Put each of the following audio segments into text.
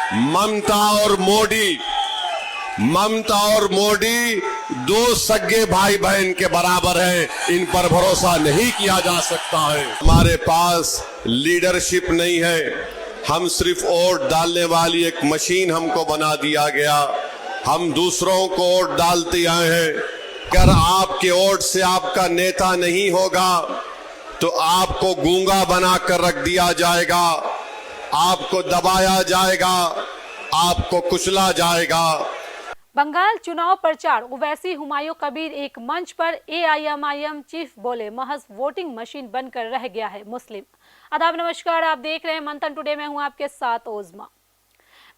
ममता और मोदी दो सगे भाई बहन के बराबर हैं। इन पर भरोसा नहीं किया जा सकता है। हमारे पास लीडरशिप नहीं है। हम सिर्फ वोट डालने वाली एक मशीन हमको बना दिया गया। हम दूसरों को वोट डालते आए हैं। अगर आपके वोट से आपका नेता नहीं होगा तो आपको गूंगा बनाकर रख दिया जाएगा, आपको दबाया जाएगा, आपको कुचला जाएगा। बंगाल चुनाव प्रचार ओवैसी हुमायूं कबीर एक मंच पर एआईएमआईएम चीफ बोले, महज वोटिंग मशीन बनकर रह गया है मुस्लिम। आदाब नमस्कार, आप देख रहे हैं मंथन टुडे में हूं आपके साथ ओजमा।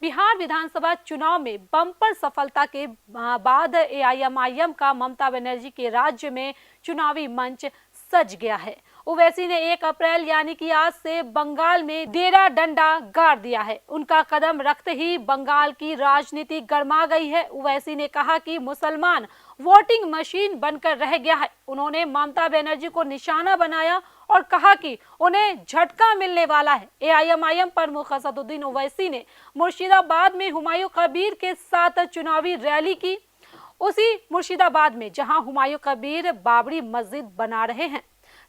बिहार विधानसभा चुनाव में बम्पर सफलता के बाद एआईएमआईएम का ममता बनर्जी के राज्य में चुनावी मंच सज गया है। ओवैसी ने 1 अप्रैल यानी कि आज से बंगाल में डेरा डंडा गाड़ दिया है। उनका कदम रखते ही बंगाल की राजनीति गर्मा गई है। ओवैसी ने कहा कि मुसलमान वोटिंग मशीन बनकर रह गया है। उन्होंने ममता बनर्जी को निशाना बनाया और कहा कि उन्हें झटका मिलने वाला है। एआईएमआईएम प्रमुख असदुद्दीन ओवैसी ने मुर्शिदाबाद में हुमायूं कबीर के साथ चुनावी रैली की। उसी मुर्शिदाबाद में जहां हुमायूं कबीर बाबरी मस्जिद बना रहे हैं,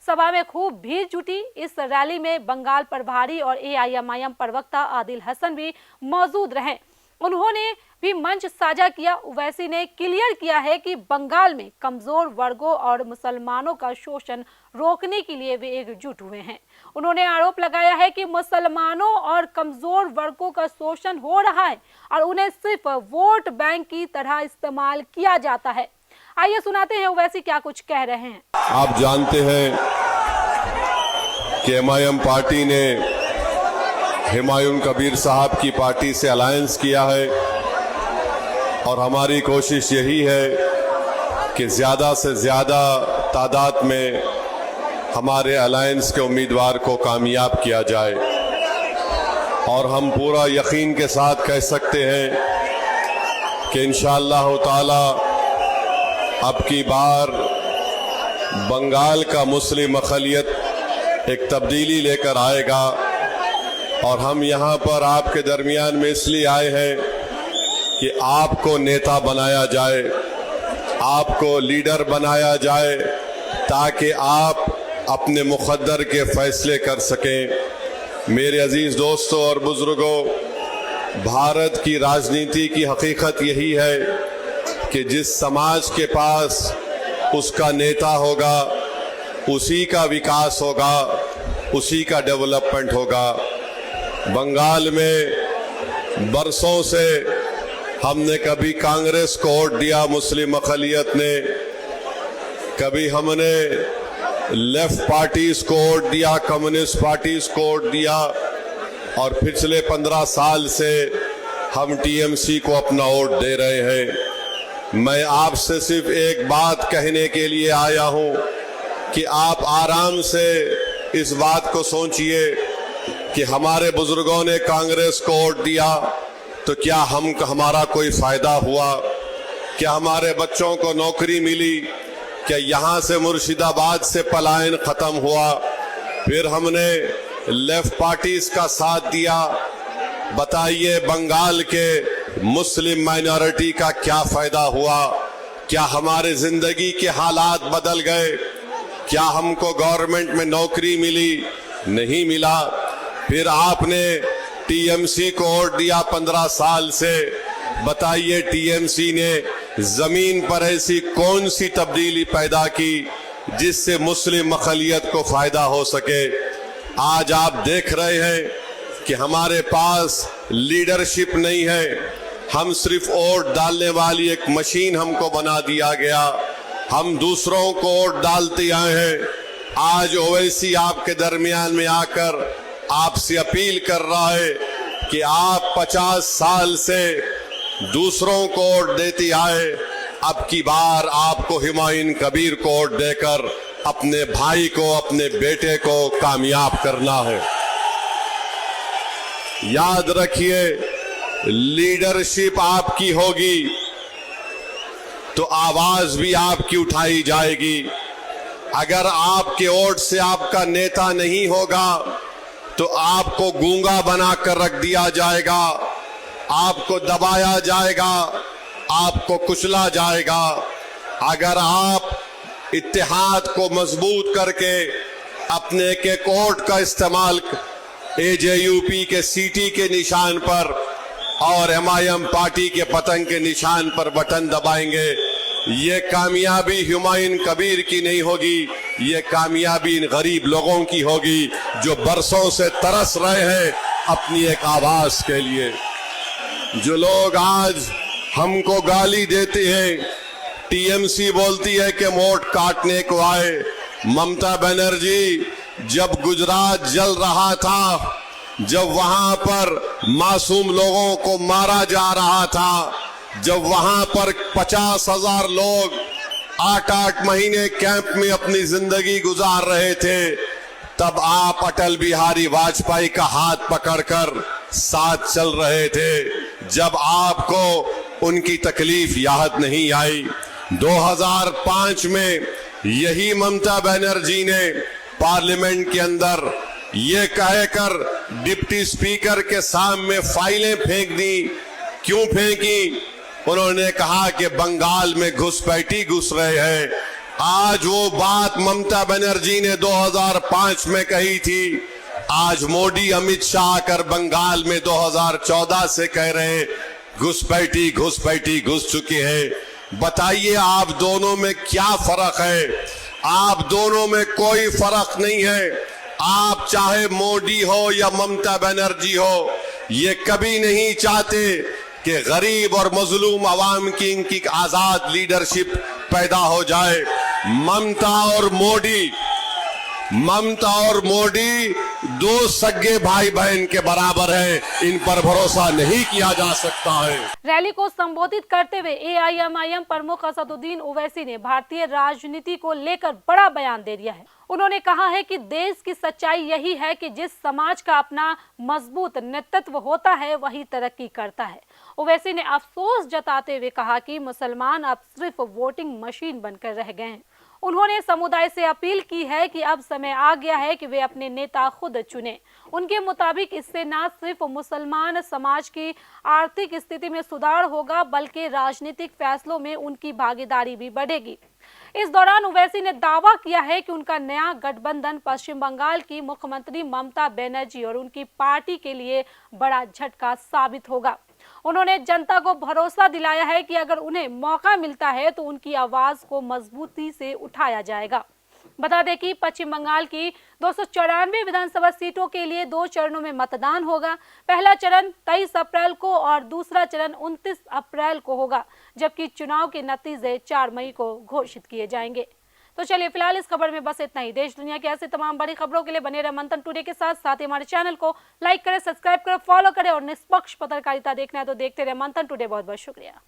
सभा में खूब भीड़ जुटी। इस रैली में बंगाल प्रभारी और एआईएमआईएम प्रवक्ता आदिल हसन भी मौजूद रहे। उन्होंने भी मंच साझा किया। ओवैसी ने क्लियर किया है कि बंगाल में कमजोर वर्गों और मुसलमानों का शोषण रोकने के लिए वे एकजुट हुए हैं। उन्होंने आरोप लगाया है कि मुसलमानों और कमजोर वर्गों का शोषण हो रहा है और उन्हें सिर्फ वोट बैंक की तरह इस्तेमाल किया जाता है। आइए सुनाते हैं ओवैसी क्या कुछ कह रहे हैं। आप जानते हैं कि एमआईएम पार्टी ने हुमायूं कबीर साहब की पार्टी से अलायंस किया है और हमारी कोशिश यही है कि ज्यादा से ज्यादा तादाद में हमारे अलायंस के उम्मीदवार को कामयाब किया जाए। और हम पूरा यकीन के साथ कह सकते हैं कि इंशाअल्लाह ताला अब की बार बंगाल का मुस्लिम अक़लियत एक तब्दीली लेकर आएगा। और हम यहाँ पर आपके दरमियान में इसलिए आए हैं कि आपको नेता बनाया जाए, आपको लीडर बनाया जाए, ताकि आप अपने मुक़द्दर के फैसले कर सकें। मेरे अजीज दोस्तों और बुजुर्गों, भारत की राजनीति की हकीकत यही है कि जिस समाज के पास उसका नेता होगा, उसी का विकास होगा, उसी का डेवलपमेंट होगा। बंगाल में बरसों से हमने कभी कांग्रेस को वोट दिया मुस्लिम अक़लियत ने, कभी हमने लेफ्ट पार्टीज को वोट दिया, कम्युनिस्ट पार्टीज को वोट दिया, और पिछले 15 साल से हम टीएमसी को अपना वोट दे रहे हैं। मैं आपसे सिर्फ एक बात कहने के लिए आया हूं कि आप आराम से इस बात को सोचिए कि हमारे बुजुर्गों ने कांग्रेस को वोट दिया तो क्या हमारा कोई फायदा हुआ? क्या हमारे बच्चों को नौकरी मिली? क्या यहाँ से मुर्शिदाबाद से पलायन खत्म हुआ? फिर हमने लेफ्ट पार्टीज का साथ दिया। बताइए बंगाल के मुस्लिम माइनॉरिटी का क्या फायदा हुआ? क्या हमारे जिंदगी के हालात बदल गए? क्या हमको गवर्नमेंट में नौकरी मिली? नहीं मिला। फिर आपने टीएमसी को वोट दिया 15 साल से। बताइए टीएमसी ने जमीन पर ऐसी कौन सी तब्दीली पैदा की जिससे मुस्लिम अक़लियत को फायदा हो सके? आज आप देख रहे हैं कि हमारे पास लीडरशिप नहीं है। हम सिर्फ वोट डालने वाली एक मशीन हमको बना दिया गया। हम दूसरों को वोट डालते आए हैं। आज ओवैसी आपके दरमियान में आकर आपसे अपील कर रहा है कि आप 50 साल से दूसरों को वोट देते आए, अब की बार आपको हुमायूं कबीर को वोट देकर अपने भाई को, अपने बेटे को कामयाब करना है। याद रखिए, लीडरशिप आपकी होगी तो आवाज भी आपकी उठाई जाएगी। अगर आपके वोट से आपका नेता नहीं होगा तो आपको गूंगा बनाकर रख दिया जाएगा, आपको दबाया जाएगा, आपको कुचला जाएगा। अगर आप इत्तेहाद को मजबूत करके अपने के कोर्ट का इस्तेमाल एजेयूपी के सीटी के निशान पर और एमआईएम पार्टी के पतंग के निशान पर बटन दबाएंगे, ये कामयाबी हुमायूं कबीर की नहीं होगी, ये कामयाबी इन गरीब लोगों की होगी जो बरसों से तरस रहे हैं अपनी एक आवाज के लिए। जो लोग आज हमको गाली देते हैं, टीएमसी बोलती है कि वोट काटने को आए। ममता बनर्जी जब गुजरात जल रहा था, जब वहां पर मासूम लोगों को मारा जा रहा था, जब वहां पर 50,000 लोग 8-8 महीने कैंप में अपनी जिंदगी गुजार रहे थे, तब आप अटल बिहारी वाजपेयी का हाथ पकड़कर साथ चल रहे थे। जब आपको उनकी तकलीफ याद नहीं आई। 2005 में यही ममता बनर्जी ने पार्लियामेंट के अंदर ये कहकर डिप्टी स्पीकर के सामने फाइलें फेंक दी। क्यों फेंकी? उन्होंने कहा कि बंगाल में घुसपैठी घुस रहे हैं। आज वो बात ममता बनर्जी ने 2005 में कही थी, आज मोदी अमित शाह आकर बंगाल में 2014 से कह रहे घुसपैठी घुसपैठी घुस चुके हैं। बताइए आप दोनों में क्या फर्क है? आप दोनों में कोई फर्क नहीं है। आप चाहे मोदी हो या ममता बनर्जी हो, ये कभी नहीं चाहते कि गरीब और मजलूम आवाम की इनकी आजाद लीडरशिप पैदा हो जाए। ममता और मोदी दो सगे भाई बहन के बराबर हैं, इन पर भरोसा नहीं किया जा सकता है। रैली को संबोधित करते हुए एआईएमआईएम प्रमुख असदुद्दीन ओवैसी ने भारतीय राजनीति को लेकर बड़ा बयान दे दिया है। उन्होंने कहा है कि देश की सच्चाई यही है कि जिस समाज का अपना मजबूत नेतृत्व होता है वही तरक्की करता है। ओवैसी ने अफसोस जताते हुए कहा कि मुसलमान अब सिर्फ वोटिंग मशीन बनकर रह गए हैं। उन्होंने समुदाय से अपील की है कि अब समय आ गया है कि वे अपने नेता खुद चुनें। उनके मुताबिक इससे न सिर्फ मुसलमान समाज की आर्थिक स्थिति में सुधार होगा बल्कि राजनीतिक फैसलों में उनकी भागीदारी भी बढ़ेगी। इस दौरान ओवैसी ने दावा किया है कि उनका नया गठबंधन पश्चिम बंगाल की मुख्यमंत्री ममता बनर्जी और उनकी पार्टी के लिए बड़ा झटका साबित होगा। उन्होंने जनता को भरोसा दिलाया है कि अगर उन्हें मौका मिलता है तो उनकी आवाज को मजबूती से उठाया जाएगा। बता दें कि पश्चिम बंगाल की 294 विधानसभा सीटों के लिए 2 चरणों में मतदान होगा। पहला चरण 23 अप्रैल को और दूसरा चरण 29 अप्रैल को होगा, जबकि चुनाव के नतीजे 4 मई को घोषित किए जाएंगे। तो चलिए फिलहाल इस खबर में बस इतना ही। देश दुनिया की ऐसी तमाम बड़ी खबरों के लिए बने रहे मंथन टुडे के साथ ही हमारे चैनल को लाइक करें, सब्सक्राइब करें, फॉलो करें और निष्पक्ष पत्रकारिता देखना है तो देखते रहे मंथन टुडे। बहुत बहुत शुक्रिया।